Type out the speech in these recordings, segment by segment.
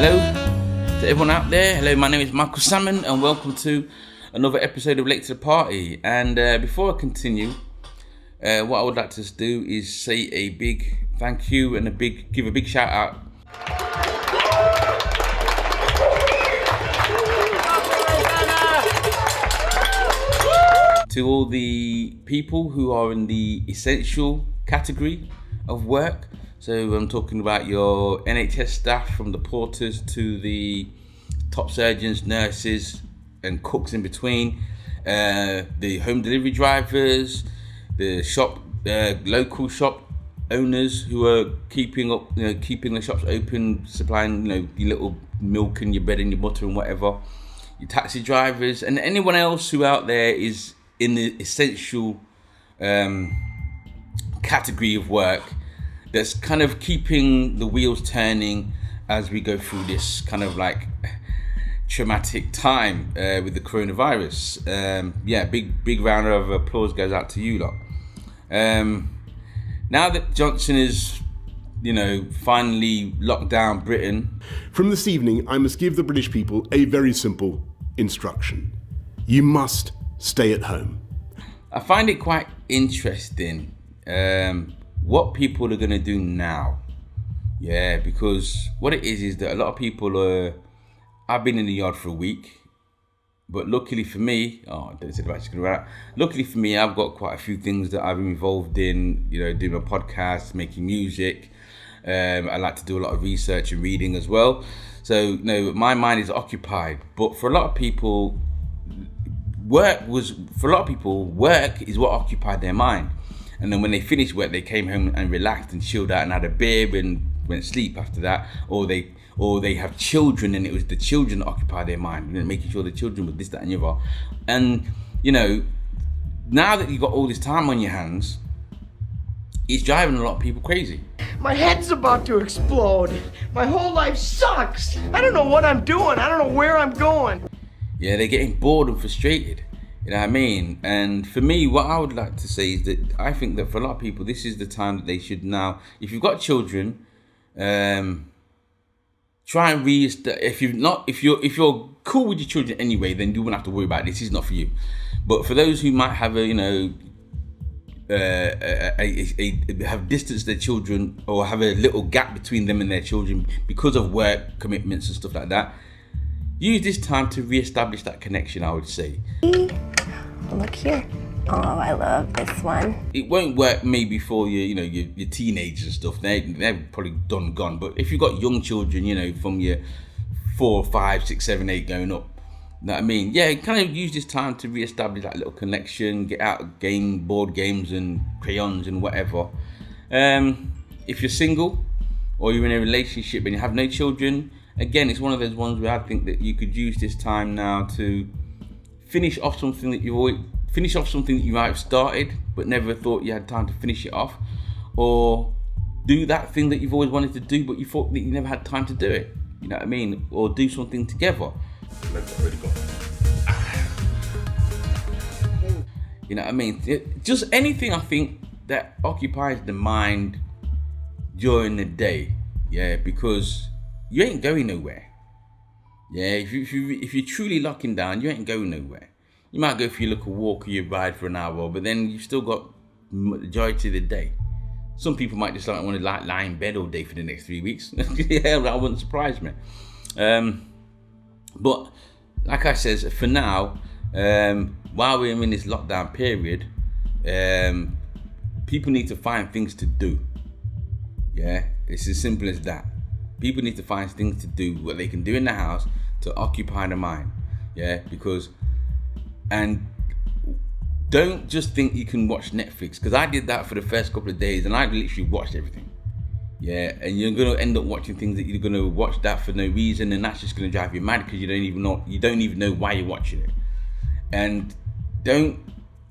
Hello to everyone out there. Hello, my name is Michael Salmon and welcome to another episode of Late to the Party. And before I continue, what I would like to do is say a big thank you and give a big shout out to all the people who are in the essential category of work. So I'm talking about your NHS staff, from the porters to the top surgeons, nurses and cooks in between, the home delivery drivers, the local shop owners who are keeping the shops open, supplying your little milk and your bread and your butter and whatever, your taxi drivers, and anyone else who out there is in the essential category of work that's kind of keeping the wheels turning as we go through this kind of like traumatic time with the coronavirus. Big round of applause goes out to you lot. Now that Johnson is, finally locked down Britain. From this evening, I must give the British people a very simple instruction. You must stay at home. I find it quite interesting what people are going to do now. Yeah, because what it is that a lot of people I've been in the yard for a week, but luckily for me, luckily for me, I've got quite a few things that I've been involved in, doing my podcast, making music. I like to do a lot of research and reading as well. So, my mind is occupied. But for a lot of people, work is what occupied their mind. And then when they finished work, they came home and relaxed and chilled out and had a beer and went to sleep after that. Or they have children, and it was the children that occupied their mind, making sure the children were this, that, and the other. And now that you've got all this time on your hands, it's driving a lot of people crazy. My head's about to explode. My whole life sucks. I don't know what I'm doing. I don't know where I'm going. Yeah, they're getting bored and frustrated. You know what I mean? And for me, what I would like to say is that I think that for a lot of people, this is the time that they should now, if you've got children, try and if you're cool with your children anyway, then you won't have to worry about it. This is not for you. But for those who might have have distanced their children, or have a little gap between them and their children because of work commitments and stuff like that, use this time to reestablish that connection, I would say. Look here. Oh, I love this one. It won't work maybe for your teenagers and stuff. They're probably gone. But if you've got young children, from your 4, 5, 6, 7, 8 going up, you know what I mean? Yeah, kind of use this time to reestablish that little connection, get out board games and crayons and whatever. If you're single or you're in a relationship and you have no children, again, it's one of those ones where I think that you could use this time now to finish off something that you might have started but never thought you had time to finish it off, or do that thing that you've always wanted to do but you thought that you never had time to do it. You know what I mean? Or do something together. You know what I mean? Just anything, I think, that occupies the mind during the day. Yeah, because you ain't going nowhere. Yeah, if you're truly locking down, you ain't going nowhere. You might go for your little walk or your ride for an hour, but then you've still got majority of the day. Some people might just want to lie in bed all day for the next 3 weeks. Yeah, that wouldn't surprise me. But like I said, for now, while we're in this lockdown period, people need to find things to do. Yeah, it's as simple as that. People need to find things to do, what they can do in the house to occupy the mind. Yeah, and don't just think you can watch Netflix, because I did that for the first couple of days and I literally watched everything. Yeah, and you're going to end up watching things that you're going to watch that for no reason, and that's just going to drive you mad because you don't even know why you're watching it. And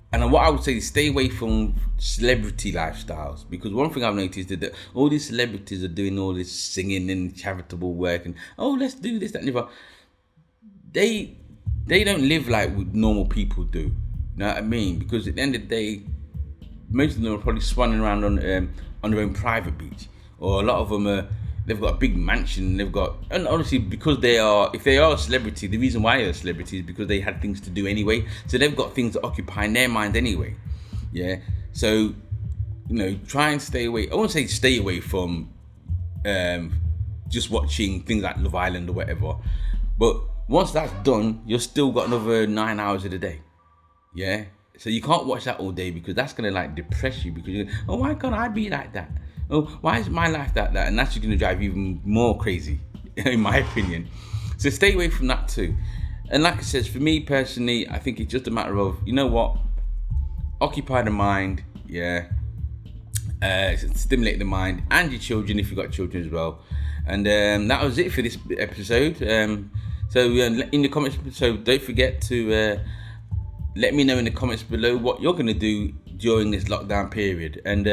what I would say is stay away from celebrity lifestyles, because one thing I've noticed is that all these celebrities are doing all this singing and charitable work and let's do this, that, and the other. They don't live like normal people do. You know what I mean? Because at the end of the day, most of them are probably swanning around on their own private beach, or a lot of them are they've got a big mansion, and honestly, because if they are a celebrity, the reason why they're a celebrity is because they had things to do anyway. So they've got things to occupy in their mind anyway. Yeah. So, try and stay away. I won't say stay away from just watching things like Love Island or whatever. But once that's done, you've still got another 9 hours of the day. Yeah. So you can't watch that all day, because that's gonna depress you, because oh, why can't I be like that? Oh, why is my life that? And that's just gonna drive you even more crazy, in my opinion. So stay away from that too. And like I said, for me personally, I think it's just a matter of, occupy the mind, yeah. Stimulate the mind and your children if you've got children as well. And that was it for this episode. So in the comments, so don't forget to let me know in the comments below what you're gonna do during this lockdown period. And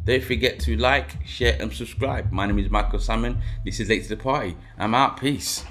don't forget to like, share and subscribe. My name is Michael Salmon. This is Late to the Party. I'm out. Peace.